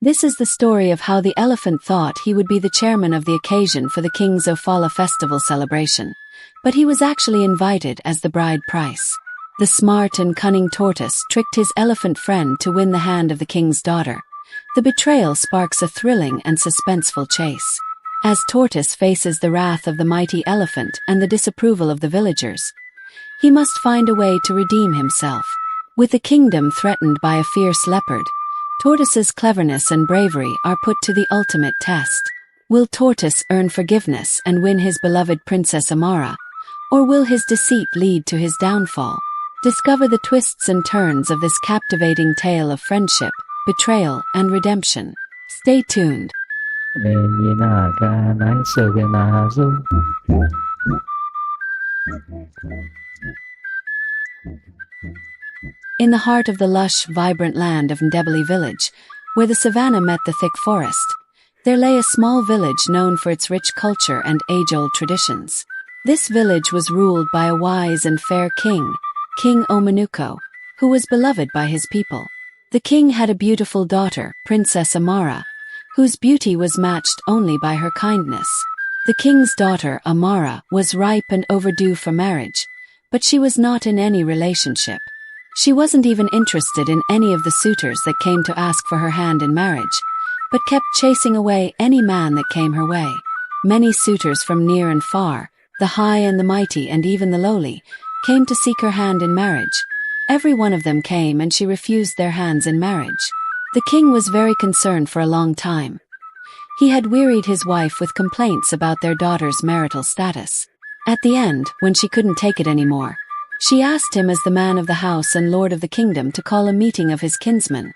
This is the story of how the elephant thought he would be the chairman of the occasion for the king's Ofala festival celebration, but he was actually invited as the bride price. The smart and cunning tortoise tricked his elephant friend to win the hand of the king's daughter. The betrayal sparks a thrilling and suspenseful chase. As Tortoise faces the wrath of the mighty elephant and the disapproval of the villagers, he must find a way to redeem himself. With the kingdom threatened by a fierce leopard, Tortoise's cleverness and bravery are put to the ultimate test. Will Tortoise earn forgiveness and win his beloved Princess Amara, or will his deceit lead to his downfall? Discover the twists and turns of this captivating tale of friendship, betrayal, and redemption. Stay tuned. In the heart of the lush, vibrant land of Ndebele village, where the savannah met the thick forest, there lay a small village known for its rich culture and age-old traditions. This village was ruled by a wise and fair king, King Omanuko, who was beloved by his people. The king had a beautiful daughter, Princess Amara, whose beauty was matched only by her kindness. The king's daughter, Amara, was ripe and overdue for marriage, but she was not in any relationship. She wasn't even interested in any of the suitors that came to ask for her hand in marriage, but kept chasing away any man that came her way. Many suitors from near and far, the high and the mighty and even the lowly, came to seek her hand in marriage. Every one of them came and she refused their hands in marriage. The king was very concerned for a long time. He had wearied his wife with complaints about their daughter's marital status. At the end, when she couldn't take it anymore, she asked him as the man of the house and lord of the kingdom to call a meeting of his kinsmen,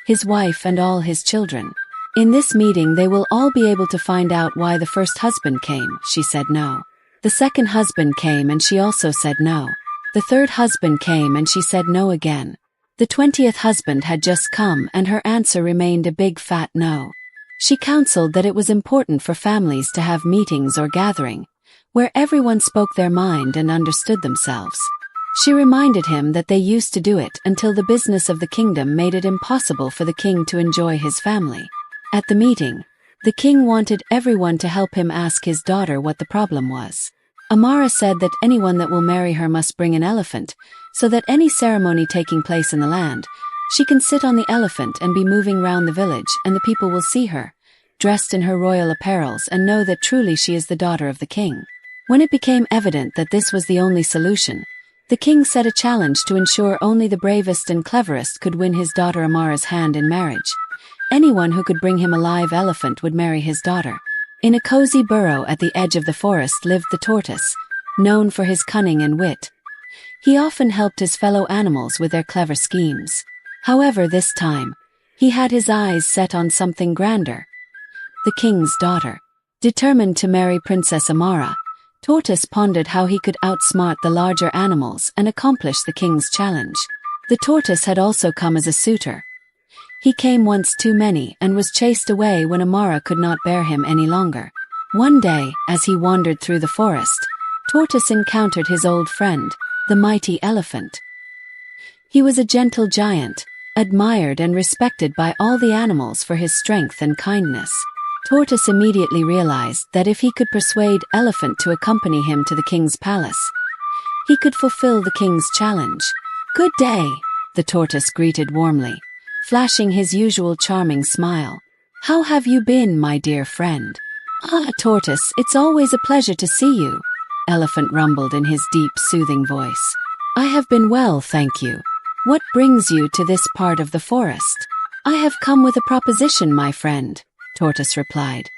his wife and all his children. In this meeting they will all be able to find out why the first husband came. She said no. The second husband came and she also said no. The third husband came and she said no again. The 20th husband had just come and her answer remained a big fat no. She counseled that it was important for families to have meetings or gathering, where everyone spoke their mind and understood themselves. She reminded him that they used to do it until the business of the kingdom made it impossible for the king to enjoy his family. At the meeting, the king wanted everyone to help him ask his daughter what the problem was. Amara said that anyone that will marry her must bring an elephant, so that any ceremony taking place in the land, she can sit on the elephant and be moving round the village and the people will see her, dressed in her royal apparels and know that truly she is the daughter of the king. When it became evident that this was the only solution, the king set a challenge to ensure only the bravest and cleverest could win his daughter Amara's hand in marriage. Anyone who could bring him a live elephant would marry his daughter. In a cozy burrow at the edge of the forest lived the tortoise, known for his cunning and wit. He often helped his fellow animals with their clever schemes. However, this time, he had his eyes set on something grander: the king's daughter. Determined to marry Princess Amara, Tortoise pondered how he could outsmart the larger animals and accomplish the king's challenge. The tortoise had also come as a suitor. He came once too many and was chased away when Amara could not bear him any longer. One day, as he wandered through the forest, Tortoise encountered his old friend, the mighty elephant. He was a gentle giant, admired and respected by all the animals for his strength and kindness. Tortoise immediately realized that if he could persuade Elephant to accompany him to the king's palace, he could fulfill the king's challenge. "Good day," the tortoise greeted warmly, flashing his usual charming smile. "How have you been, my dear friend?" "Ah, Tortoise, it's always a pleasure to see you," Elephant rumbled in his deep, soothing voice. "I have been well, thank you. What brings you to this part of the forest?" "I have come with a proposition, my friend," Tortoise replied,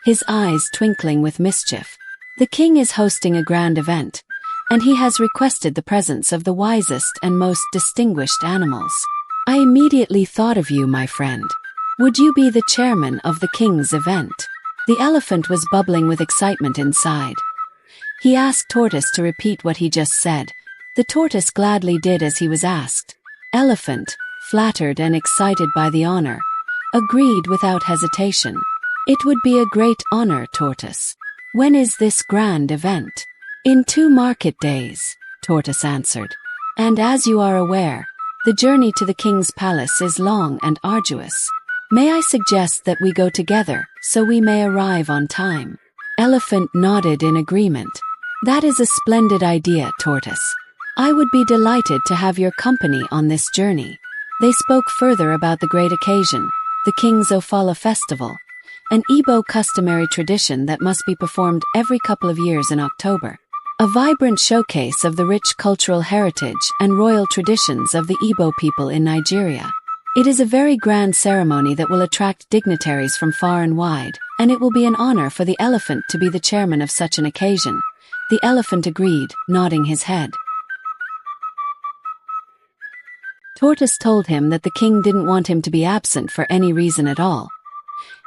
his eyes twinkling with mischief. "The king is hosting a grand event, and he has requested the presence of the wisest and most distinguished animals. I immediately thought of you, my friend. Would you be the chairman of the king's event?" The elephant was bubbling with excitement inside. He asked Tortoise to repeat what he just said. The tortoise gladly did as he was asked. Elephant, flattered and excited by the honor, agreed without hesitation. "It would be a great honor, Tortoise. When is this grand event?" "In 2 market days," Tortoise answered. "And as you are aware, the journey to the king's palace is long and arduous. May I suggest that we go together, so we may arrive on time? Elephant nodded in agreement. That is a splendid idea, Tortoise. I would be delighted to have your company on this journey. They spoke further about the great occasion, the King's Ofala festival, an Igbo customary tradition that must be performed every couple of years in October. A vibrant showcase of the rich cultural heritage and royal traditions of the Igbo people in Nigeria. It is a very grand ceremony that will attract dignitaries from far and wide, and it will be an honor for the elephant to be the chairman of such an occasion. The elephant agreed, nodding his head. Tortoise told him that the king didn't want him to be absent for any reason at all.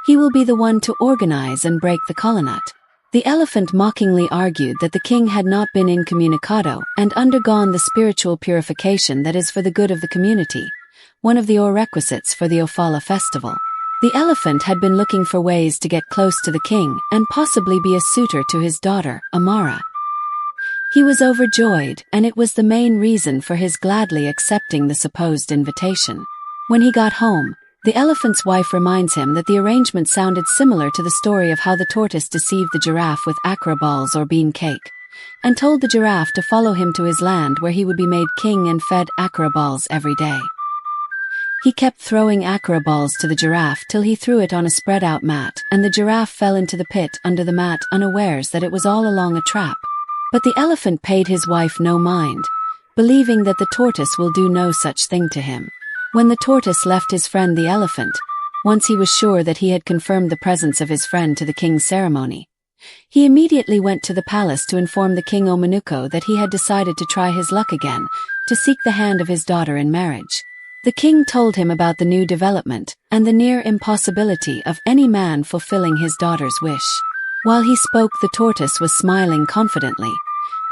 He will be the one to organize and break the colonut. The elephant mockingly argued that the king had not been incommunicado and undergone the spiritual purification that is for the good of the community, one of the requisites for the Ofala festival. The elephant had been looking for ways to get close to the king and possibly be a suitor to his daughter, Amara. He was overjoyed, and it was the main reason for his gladly accepting the supposed invitation. When he got home, the elephant's wife reminds him that the arrangement sounded similar to the story of how the tortoise deceived the giraffe with akra balls or bean cake, and told the giraffe to follow him to his land where he would be made king and fed akra balls every day. He kept throwing akra balls to the giraffe till he threw it on a spread-out mat, and the giraffe fell into the pit under the mat unawares that it was all along a trap. But the elephant paid his wife no mind, believing that the tortoise will do no such thing to him. When the tortoise left his friend the elephant, once he was sure that he had confirmed the presence of his friend to the king's ceremony, he immediately went to the palace to inform the king Omanuko that he had decided to try his luck again, to seek the hand of his daughter in marriage. The king told him about the new development and the near impossibility of any man fulfilling his daughter's wish. While he spoke, the tortoise was smiling confidently.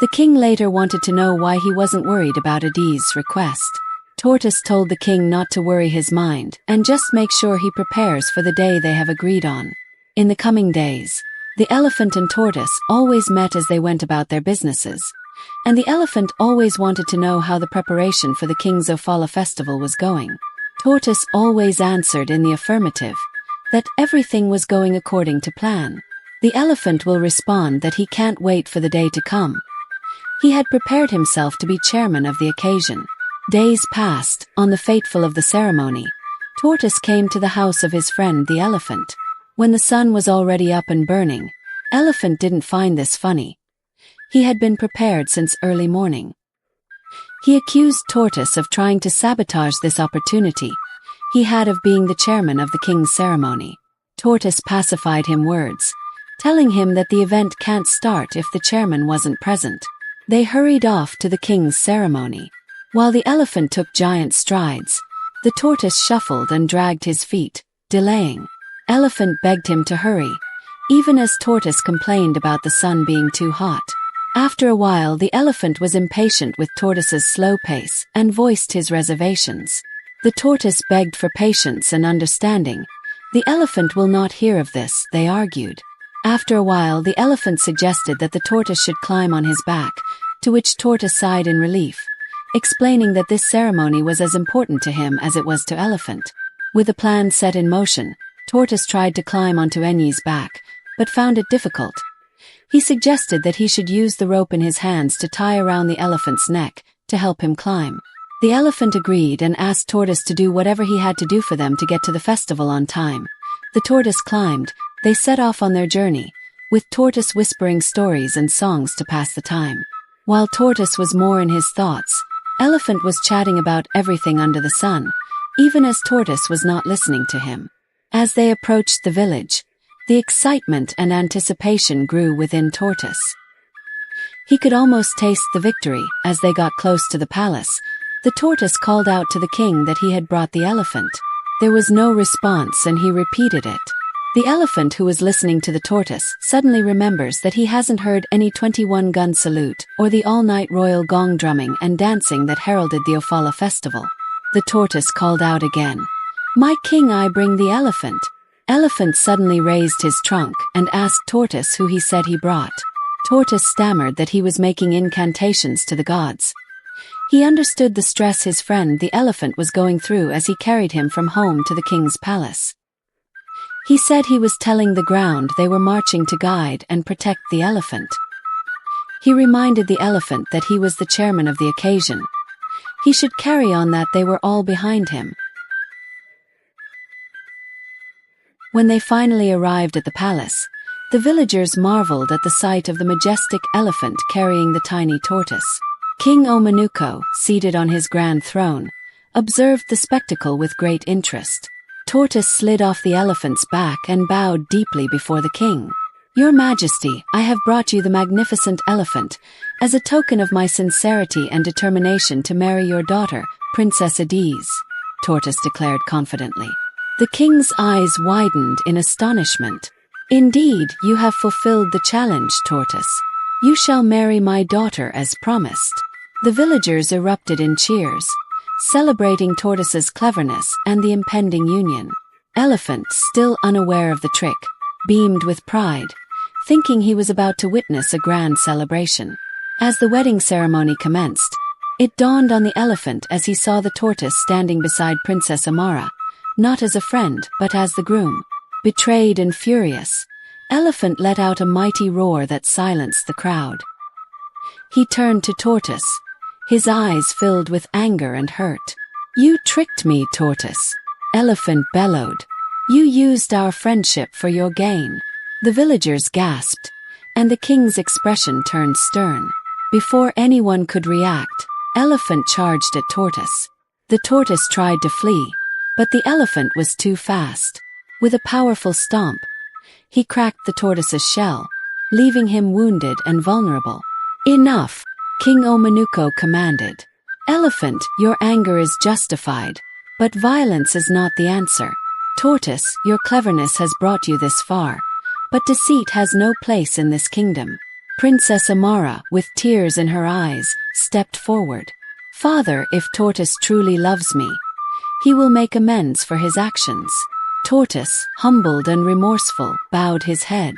The king later wanted to know why he wasn't worried about Adi's request. Tortoise told the king not to worry his mind and just make sure he prepares for the day they have agreed on. In the coming days, the elephant and tortoise always met as they went about their businesses, and the elephant always wanted to know how the preparation for the King's Ofala festival was going. Tortoise always answered in the affirmative, that everything was going according to plan. The elephant will respond that he can't wait for the day to come. He had prepared himself to be chairman of the occasion. Days passed. On the fateful of the ceremony, Tortoise came to the house of his friend the elephant. When the sun was already up and burning, Elephant didn't find this funny. He had been prepared since early morning. He accused Tortoise of trying to sabotage this opportunity he had of being the chairman of the king's ceremony. Tortoise pacified him words, telling him that the event can't start if the chairman wasn't present. They hurried off to the king's ceremony. While the elephant took giant strides, the tortoise shuffled and dragged his feet, delaying. Elephant begged him to hurry, even as Tortoise complained about the sun being too hot. After a while, the elephant was impatient with Tortoise's slow pace and voiced his reservations. The tortoise begged for patience and understanding. The elephant will not hear of this, they argued. After a while, the elephant suggested that the tortoise should climb on his back, to which Tortoise sighed in relief, explaining that this ceremony was as important to him as it was to Elephant. With a plan set in motion, Tortoise tried to climb onto Enyi's back, but found it difficult. He suggested that he should use the rope in his hands to tie around the elephant's neck, to help him climb. The elephant agreed and asked Tortoise to do whatever he had to do for them to get to the festival on time. The tortoise climbed. They set off on their journey, with Tortoise whispering stories and songs to pass the time. While Tortoise was more in his thoughts, Elephant was chatting about everything under the sun, even as Tortoise was not listening to him. As they approached the village, the excitement and anticipation grew within Tortoise. He could almost taste the victory. As they got close to the palace, the tortoise called out to the king that he had brought the elephant. There was no response, and he repeated it. The elephant, who was listening to the tortoise, suddenly remembers that he hasn't heard any 21-gun salute or the all-night royal gong drumming and dancing that heralded the Ofala festival. The tortoise called out again, "My king, I bring the elephant." Elephant suddenly raised his trunk and asked Tortoise who he said he brought. Tortoise stammered that he was making incantations to the gods. He understood the stress his friend the elephant was going through as he carried him from home to the king's palace. He said he was telling the ground they were marching to guide and protect the elephant. He reminded the elephant that he was the chairman of the occasion. He should carry on that they were all behind him. When they finally arrived at the palace, the villagers marveled at the sight of the majestic elephant carrying the tiny tortoise. King Omenuko, seated on his grand throne, observed the spectacle with great interest. Tortoise slid off the elephant's back and bowed deeply before the king. "Your Majesty, I have brought you the magnificent elephant, as a token of my sincerity and determination to marry your daughter, Princess Amara," Tortoise declared confidently. The king's eyes widened in astonishment. "Indeed, you have fulfilled the challenge, Tortoise. You shall marry my daughter as promised." The villagers erupted in cheers, celebrating Tortoise's cleverness and the impending union. Elephant, still unaware of the trick, beamed with pride, thinking he was about to witness a grand celebration. As the wedding ceremony commenced, it dawned on the elephant as he saw the tortoise standing beside Princess Amara, not as a friend but as the groom. Betrayed and furious, Elephant let out a mighty roar that silenced the crowd. He turned to Tortoise, his eyes filled with anger and hurt. "You tricked me, Tortoise," Elephant bellowed. "You used our friendship for your gain." The villagers gasped, and the king's expression turned stern. Before anyone could react, Elephant charged at Tortoise. The tortoise tried to flee, but the elephant was too fast. With a powerful stomp, he cracked the tortoise's shell, leaving him wounded and vulnerable. "Enough," King Omenuko commanded. "Elephant, your anger is justified, but violence is not the answer. Tortoise, your cleverness has brought you this far, but deceit has no place in this kingdom." Princess Amara, with tears in her eyes, stepped forward. "Father, if Tortoise truly loves me, he will make amends for his actions." Tortoise, humbled and remorseful, bowed his head.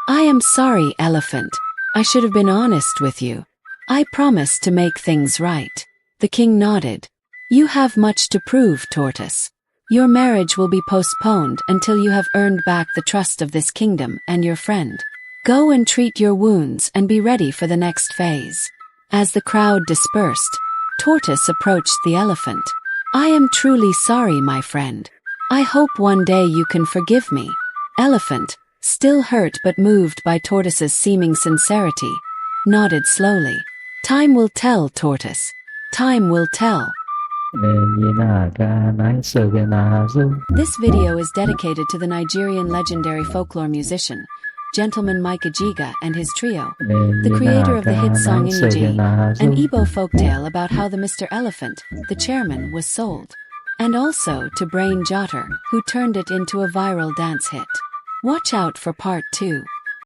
"I am sorry, Elephant. I should have been honest with you. I promise to make things right." The king nodded. "You have much to prove, Tortoise. Your marriage will be postponed until you have earned back the trust of this kingdom and your friend. Go and treat your wounds and be ready for the next phase." As the crowd dispersed, Tortoise approached the elephant. "I am truly sorry, my friend. I hope one day you can forgive me." Elephant, still hurt but moved by Tortoise's seeming sincerity, nodded slowly. "Time will tell, Tortoise. Time will tell." This video is dedicated to the Nigerian legendary folklore musician, Gentleman Mike Ejeagha and his trio, the creator of the hit song Enyi, an Igbo folktale about how the Mr. Elephant, the chairman, was sold. And also to Brain Jotter, who turned it into a viral dance hit. Watch out for part 2.